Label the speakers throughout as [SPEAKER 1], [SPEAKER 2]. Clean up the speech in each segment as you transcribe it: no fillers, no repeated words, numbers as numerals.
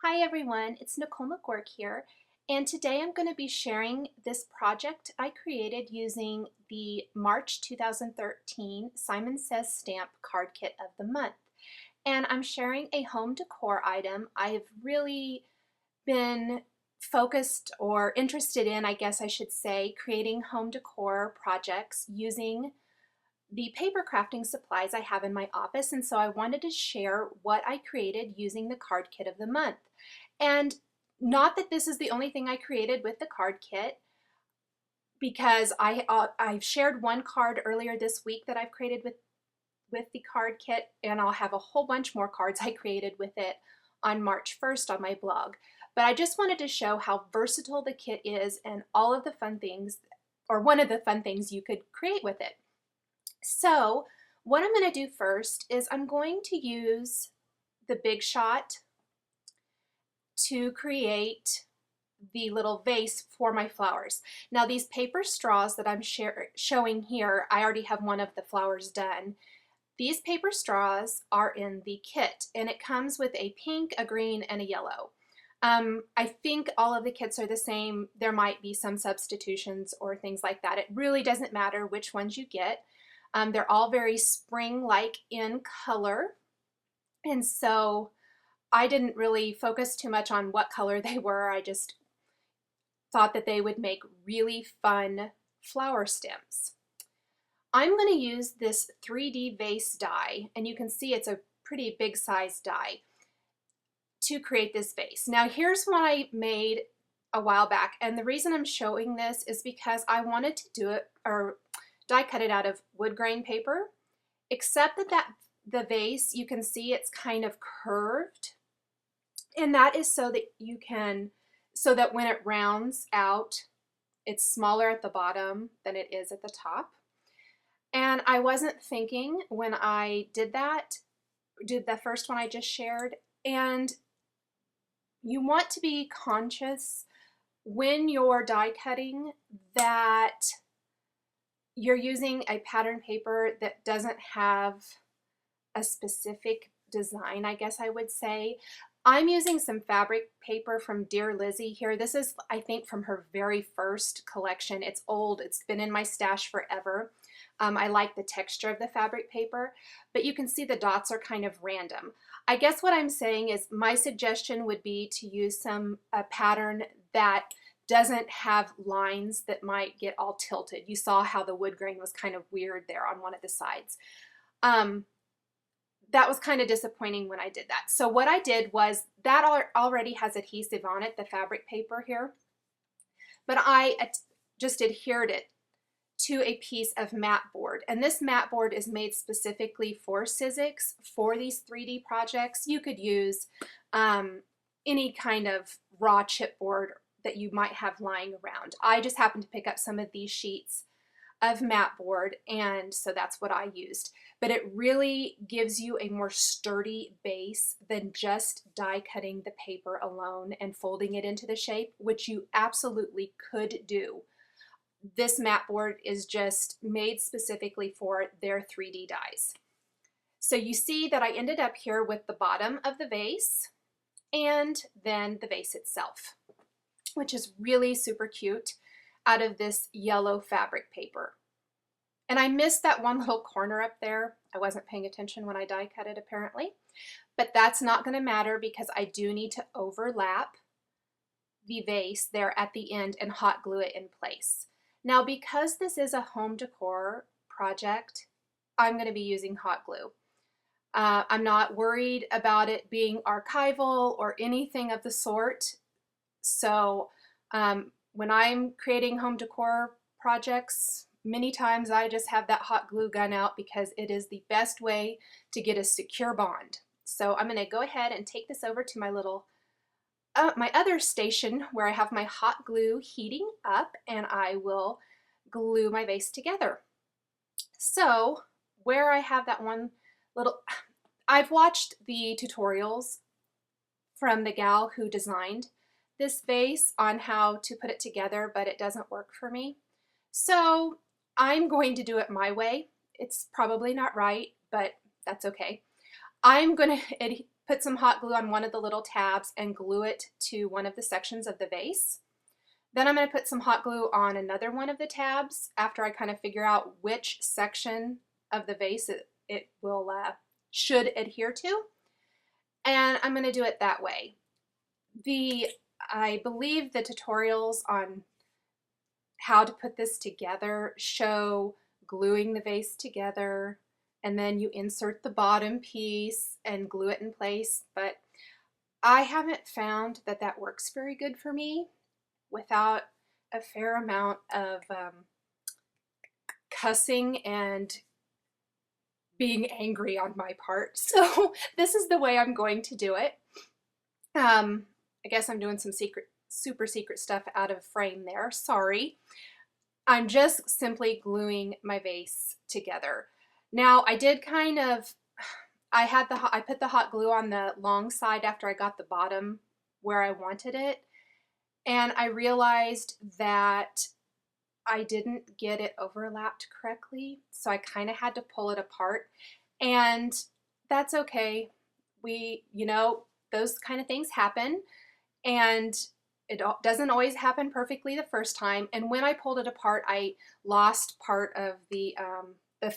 [SPEAKER 1] Hi everyone, it's Nichol Magouirk here, and today I'm going to be sharing this project I created using the March 2013 Simon Says Stamp Card Kit of the Month. And I'm sharing a home decor item I've really been focused or interested in, I guess I should say, creating home decor projects using the paper crafting supplies I have in my office, and so I wanted to share what I created using the card kit of the month. And not that this is the only thing I created with the card kit, because I've shared one card earlier this week that I've created with the card kit, and I'll have a whole bunch more cards I created with it on March 1st on my blog. But I just wanted to show how versatile the kit is and all of the fun things, or one of the fun things you could create with it. So what I'm going to do first is I'm going to use the Big Shot to create the little vase for my flowers. Now these paper straws that I'm showing here, I already have one of the flowers done. These paper straws are in the kit, and it comes with a pink, a green, and a yellow. I think all of the kits are the same. There might be some substitutions or things like that. It really doesn't matter which ones you get. They're all very spring-like in color, and so I didn't really focus too much on what color they were. I just thought that they would make really fun flower stems. I'm going to use this 3D vase die, and you can see it's a pretty big size die, to create this vase. Now here's one I made a while back, and the reason I'm showing this is because I wanted to do it, or die cut it out of wood grain paper, except that the vase, you can see it's kind of curved, and that is so that when it rounds out, it's smaller at the bottom than it is at the top. And I wasn't thinking when I did the first one I just shared, and you want to be conscious when you're die cutting that you're using a pattern paper that doesn't have a specific design, I guess I would say. I'm using some fabric paper from Dear Lizzie here. This is, I think, from her very first collection. It's old, it's been in my stash forever. I like the texture of the fabric paper, but you can see the dots are kind of random. I guess what I'm saying is my suggestion would be to use a pattern that doesn't have lines that might get all tilted. You saw how the wood grain was kind of weird there on one of the sides. That was kind of disappointing when I did that. So what I did was, that already has adhesive on it, the fabric paper here, but I just adhered it to a piece of mat board. And this mat board is made specifically for Sizzix for these 3D projects. You could use any kind of raw chipboard that you might have lying around. I just happened to pick up some of these sheets of mat board, and so that's what I used. But it really gives you a more sturdy base than just die cutting the paper alone and folding it into the shape, which you absolutely could do. This mat board is just made specifically for their 3D dies. So you see that I ended up here with the bottom of the vase and then the vase itself, which is really super cute, out of this yellow fabric paper. And I missed that one little corner up there. I wasn't paying attention when I die cut it apparently, but that's not going to matter because I do need to overlap the vase there at the end and hot glue it in place. Now, because this is a home decor project, I'm going to be using hot glue. I'm not worried about it being archival or anything of the sort. So when I'm creating home decor projects, many times I just have that hot glue gun out because it is the best way to get a secure bond. So I'm going to go ahead and take this over to my little my other station where I have my hot glue heating up, and I will glue my vase together. So where I have that one little, I've watched the tutorials from the gal who designed this vase on how to put it together, but it doesn't work for me. So I'm going to do it my way. It's probably not right, but that's okay. I'm going to put some hot glue on one of the little tabs and glue it to one of the sections of the vase. Then I'm going to put some hot glue on another one of the tabs after I kind of figure out which section of the vase it will should adhere to. And I'm going to do it that way. I believe the tutorials on how to put this together show gluing the vase together, and then you insert the bottom piece and glue it in place, but I haven't found that that works very good for me without a fair amount of cussing and being angry on my part. So this is the way I'm going to do it. I guess I'm doing some super secret stuff out of frame there. Sorry. I'm just simply gluing my vase together. Now I did kind of, I put the hot glue on the long side after I got the bottom where I wanted it, and I realized that I didn't get it overlapped correctly, so I kind of had to pull it apart, and that's okay. Those kind of things happen, and it doesn't always happen perfectly the first time. And when I pulled it apart, I lost part of the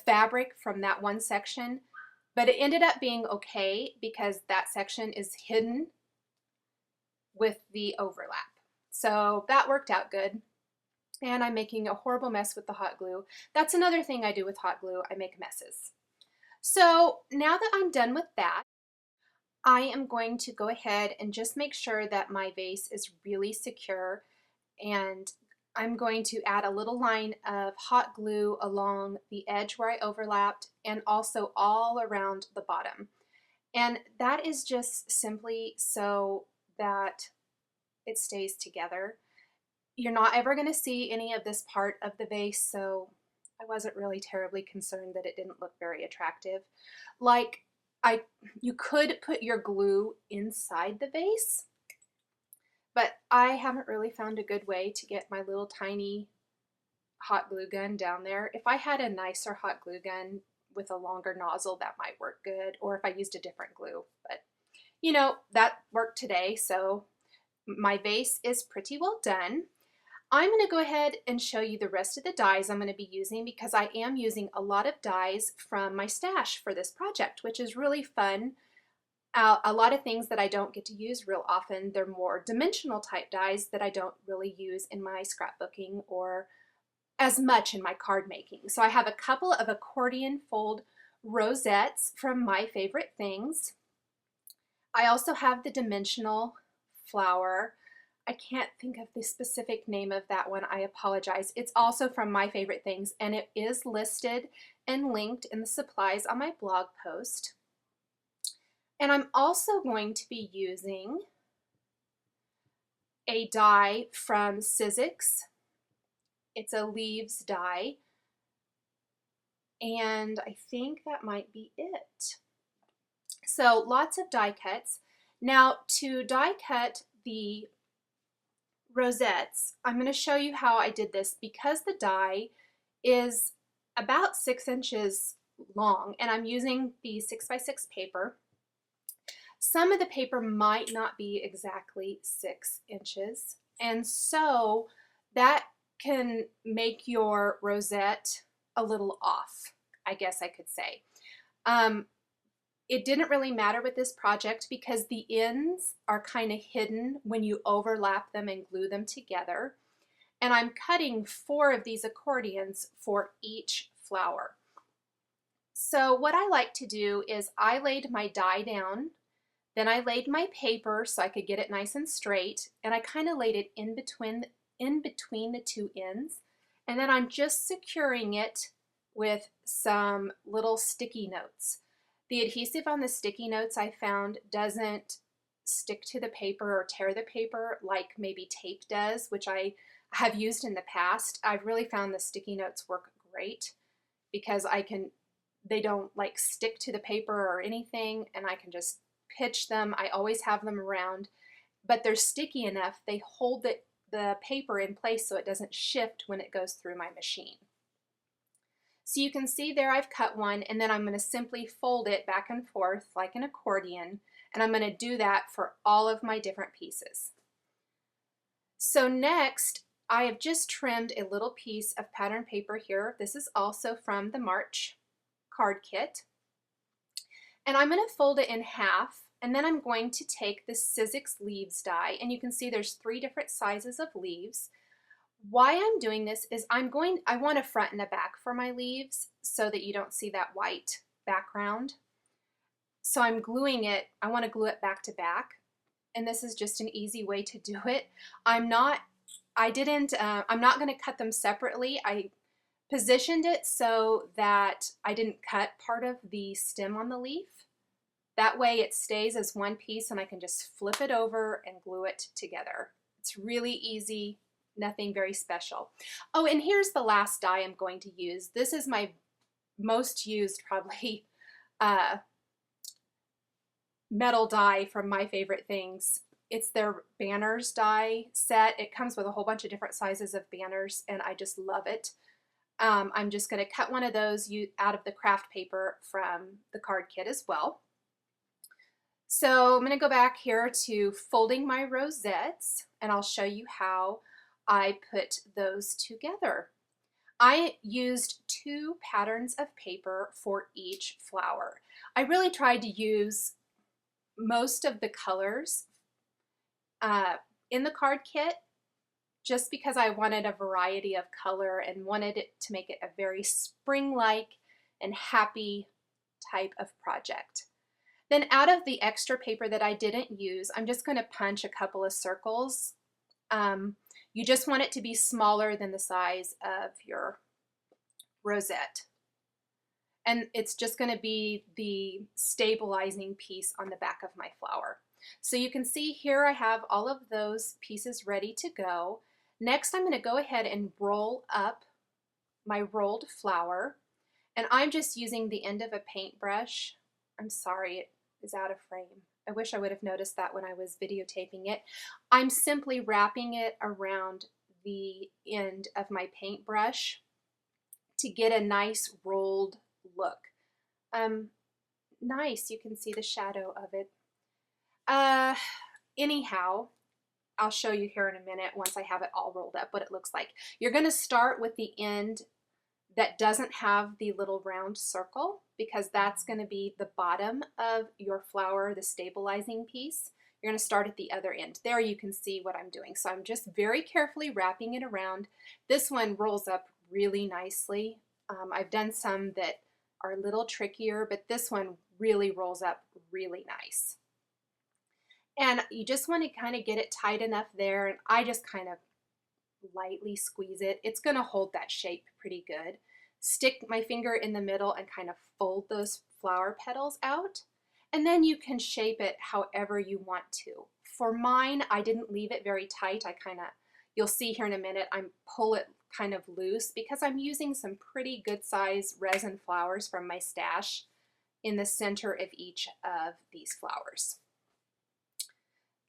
[SPEAKER 1] fabric from that one section, but it ended up being okay because that section is hidden with the overlap. So that worked out good. And I'm making a horrible mess with the hot glue. That's another thing I do with hot glue. I make messes. So now that I'm done with that, I am going to go ahead and just make sure that my vase is really secure, and I'm going to add a little line of hot glue along the edge where I overlapped and also all around the bottom. And that is just simply so that it stays together. You're not ever going to see any of this part of the vase, so I wasn't really terribly concerned that it didn't look very attractive. You could put your glue inside the vase, but I haven't really found a good way to get my little tiny hot glue gun down there. If I had a nicer hot glue gun with a longer nozzle, that might work good, or if I used a different glue, but that worked today, so my vase is pretty well done. I'm going to go ahead and show you the rest of the dies I'm going to be using, because I am using a lot of dies from my stash for this project, which is really fun. A lot of things that I don't get to use real often. They're more dimensional type dies that I don't really use in my scrapbooking or as much in my card making. So I have a couple of accordion fold rosettes from My Favorite Things. I also have the dimensional flower. I can't think of the specific name of that one. I apologize. It's also from My Favorite Things, and it is listed and linked in the supplies on my blog post. And I'm also going to be using a die from Sizzix. It's a leaves die, and I think that might be it. So lots of die cuts. Now to die cut the rosettes, I'm going to show you how I did this. Because the die is about 6 inches long and I'm using the 6x6 paper, some of the paper might not be exactly 6 inches, and so that can make your rosette a little off, I guess I could say. It didn't really matter with this project because the ends are kind of hidden when you overlap them and glue them together. And I'm cutting 4 of these accordions for each flower. So what I like to do is I laid my die down, then I laid my paper so I could get it nice and straight, and I kind of laid it in between the 2 ends, and then I'm just securing it with some little sticky notes. The adhesive on the sticky notes I found doesn't stick to the paper or tear the paper like maybe tape does, which I have used in the past. I've really found the sticky notes work great because they don't like stick to the paper or anything, and I can just pitch them. I always have them around, but they're sticky enough. They hold the paper in place so it doesn't shift when it goes through my machine. So you can see there I've cut one, and then I'm going to simply fold it back and forth like an accordion, And I'm going to do that for all of my different pieces. So next, I have just trimmed a little piece of pattern paper here. This is also from the March card kit. And I'm going to fold it in half, and then I'm going to take the Sizzix leaves die, and you can see there's 3 different sizes of leaves. Why I'm doing this is I want a front and a back for my leaves so that you don't see that white background. So I'm gluing it, I want to glue it back to back, and this is just an easy way to do it. I'm not going to cut them separately. I positioned it so that I didn't cut part of the stem on the leaf. That way it stays as one piece and I can just flip it over and glue it together. It's really easy, nothing very special. Oh, and here's the last die I'm going to use. This is my most used probably metal die from My Favorite Things. It's their banners die set. It comes with a whole bunch of different sizes of banners and I just love it. I'm just going to cut one of those out of the craft paper from the card kit as well. So I'm going to go back here to folding my rosettes and I'll show you how I put those together. I used 2 patterns of paper for each flower. I really tried to use most of the colors in the card kit just because I wanted a variety of color and wanted it to make it a very spring-like and happy type of project. Then out of the extra paper that I didn't use, I'm just going to punch a couple of circles. You just want it to be smaller than the size of your rosette. And it's just going to be the stabilizing piece on the back of my flower. So you can see here I have all of those pieces ready to go. Next, I'm going to go ahead and roll up my rolled flower, and I'm just using the end of a paintbrush. I'm sorry, it is out of frame. I wish I would have noticed that when I was videotaping it. I'm simply wrapping it around the end of my paintbrush to get a nice rolled look. Nice, you can see the shadow of it. Anyhow, I'll show you here in a minute once I have it all rolled up what it looks like. You're going to start with the end that doesn't have the little round circle because that's going to be the bottom of your flower, the stabilizing piece. You're going to start at the other end. There you can see what I'm doing. So I'm just very carefully wrapping it around. This one rolls up really nicely. I've done some that are a little trickier, but this one really rolls up really nice. And you just want to kind of get it tight enough there, and I just kind of lightly squeeze it. It's going to hold that shape pretty good. Stick my finger in the middle and kind of fold those flower petals out, and then you can shape it however you want to. For mine, I didn't leave it very tight. You'll see here in a minute, I pull it kind of loose because I'm using some pretty good size resin flowers from my stash in the center of each of these flowers.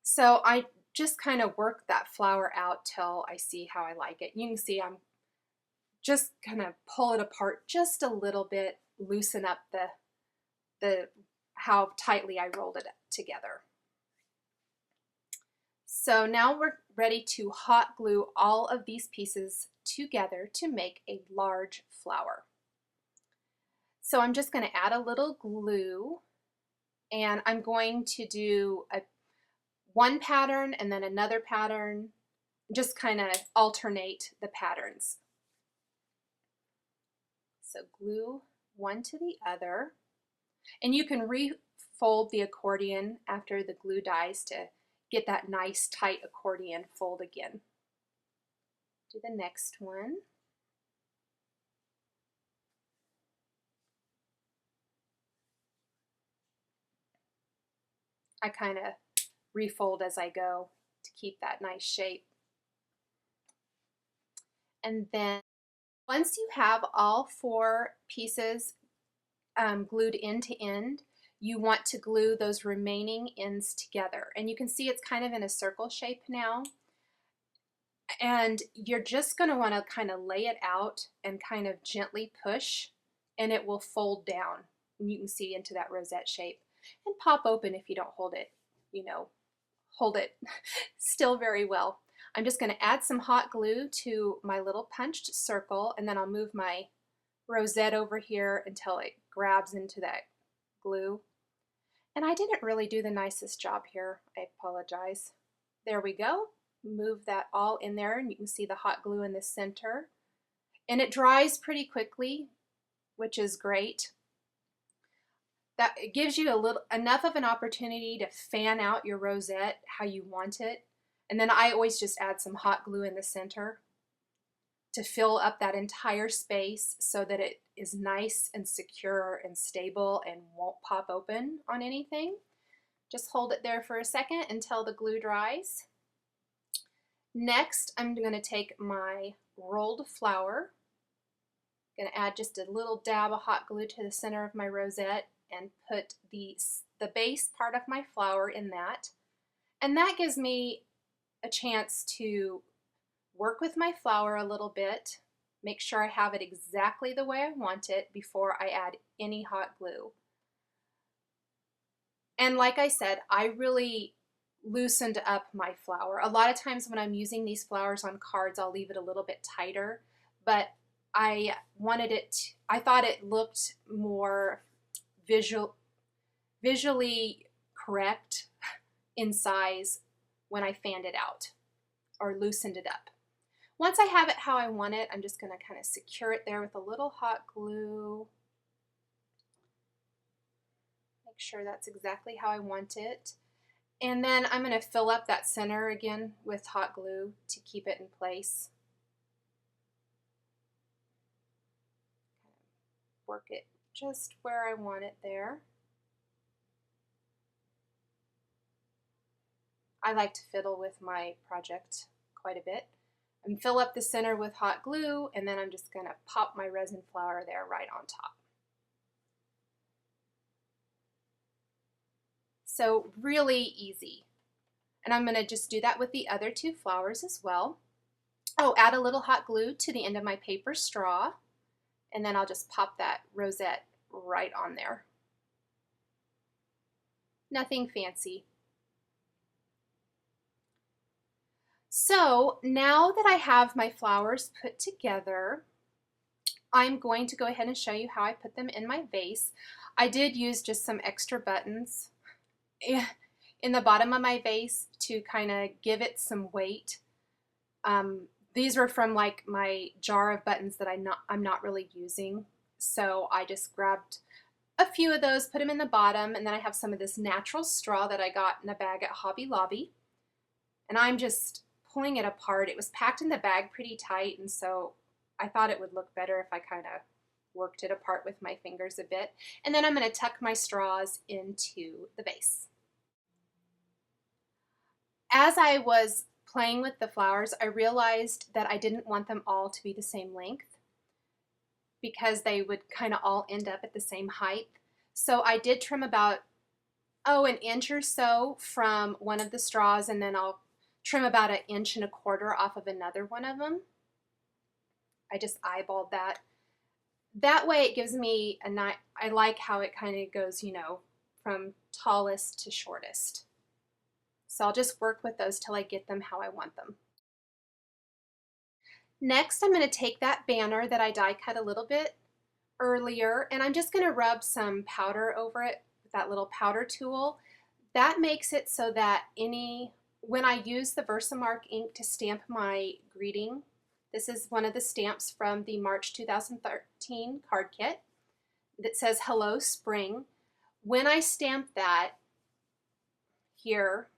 [SPEAKER 1] So I just kind of work that flower out till I see how I like it. You can see I'm just kind of pull it apart just a little bit, loosen up how tightly I rolled it together. So now we're ready to hot glue all of these pieces together to make a large flower. So I'm just going to add a little glue, and I'm going to do one pattern and then another pattern, just kind of alternate the patterns. So glue one to the other, and you can refold the accordion after the glue dries to get that nice tight accordion fold again. Do the next one. I kind of refold as I go to keep that nice shape. And then once you have all 4 pieces glued end to end, you want to glue those remaining ends together. And you can see it's kind of in a circle shape now. And you're just going to want to kind of lay it out and kind of gently push, and it will fold down. And you can see into that rosette shape. and pop open if you don't hold it, hold it still very well. I'm just going to add some hot glue to my little punched circle, and then I'll move my rosette over here until it grabs into that glue. And I didn't really do the nicest job here. I apologize. There we go. Move that all in there, and you can see the hot glue in the center. And it dries pretty quickly, which is great. That it gives you enough of an opportunity to fan out your rosette how you want it. And then I always just add some hot glue in the center to fill up that entire space so that it is nice and secure and stable and won't pop open on anything. Just hold it there for a second until the glue dries. Next, I'm going to take my rolled flour. I'm going to add just a little dab of hot glue to the center of my rosette and put the base part of my flower in that. And that gives me a chance to work with my flower a little bit, make sure I have it exactly the way I want it before I add any hot glue. And like I said, I really loosened up my flower. A lot of times when I'm using these flowers on cards, I'll leave it a little bit tighter, but I thought it looked more visually correct in size when I fanned it out or loosened it up. Once I have it how I want it, I'm just going to kind of secure it there with a little hot glue. Make sure that's exactly how I want it. And then I'm going to fill up that center again with hot glue to keep it in place. Work it just where I want it there. I like to fiddle with my project quite a bit. And fill up the center with hot glue, and then I'm just going to pop my resin flower there right on top. So really easy. And I'm going to just do that with the other two flowers as well. Oh, add a little hot glue to the end of my paper straw, and then I'll just pop that rosette right on there. Nothing fancy. So now that I have my flowers put together, I'm going to go ahead and show you how I put them in my vase. I did use just some extra buttons in the bottom of my vase to kind of give it some weight. These were from like my jar of buttons that I'm not really using. So I just grabbed a few of those, put them in the bottom, and then I have some of this natural straw that I got in a bag at Hobby Lobby. And I'm just pulling it apart. It was packed in the bag pretty tight, and so I thought it would look better if I kind of worked it apart with my fingers a bit. And then I'm going to tuck my straws into the vase. As I was playing with the flowers, I realized that I didn't want them all to be the same length because they would kind of all end up at the same height. So I did trim about, an inch or so from one of the straws, and then I'll trim about 1.25 inches off of another one of them. I just eyeballed that. That way it gives me a nice, I like how it kind of goes, from tallest to shortest. So I'll just work with those till I get them how I want them. Next, I'm going to take that banner that I die cut a little bit earlier, and I'm just going to rub some powder over it with that little powder tool. That makes it so that when I use the Versamark ink to stamp my greeting, this is one of the stamps from the March 2013 card kit that says Hello Spring. When I stamp that here,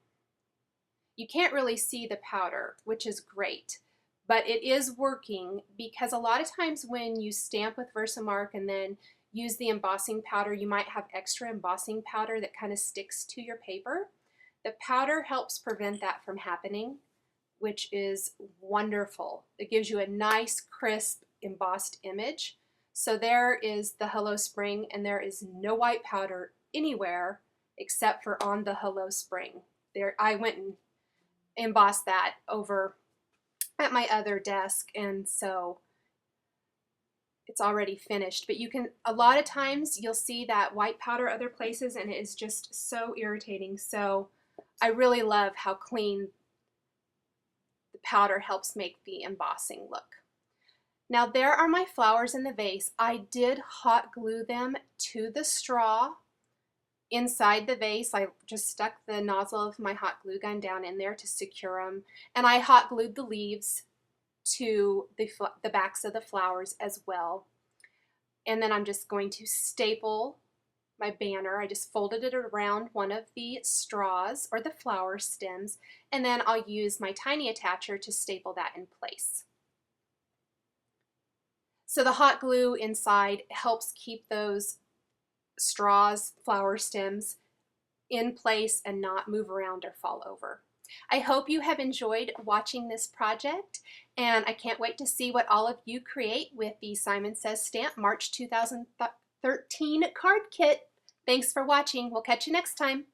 [SPEAKER 1] you can't really see the powder, which is great, but it is working because a lot of times when you stamp with Versamark and then use the embossing powder, you might have extra embossing powder that kind of sticks to your paper. The powder helps prevent that from happening, which is wonderful. It gives you a nice, crisp, embossed image. So there is the Hello Spring, and there is no white powder anywhere except for on the Hello Spring. There, I went and embossed that over at my other desk, and so it's already finished, but you can, a lot of times you'll see that white powder other places and it is just so irritating. So I really love how clean the powder helps make the embossing look. Now there are my flowers in the vase. I did hot glue them to the straw inside the vase. I just stuck the nozzle of my hot glue gun down in there to secure them, and I hot glued the leaves to the backs of the flowers as well. And then I'm just going to staple my banner. I just folded it around one of the straws or the flower stems, and then I'll use my tiny attacher to staple that in place. So the hot glue inside helps keep those straws, flower stems in place and not move around or fall over. I hope you have enjoyed watching this project, and I can't wait to see what all of you create with the Simon Says Stamp March 2013 card kit. Thanks for watching. We'll catch you next time.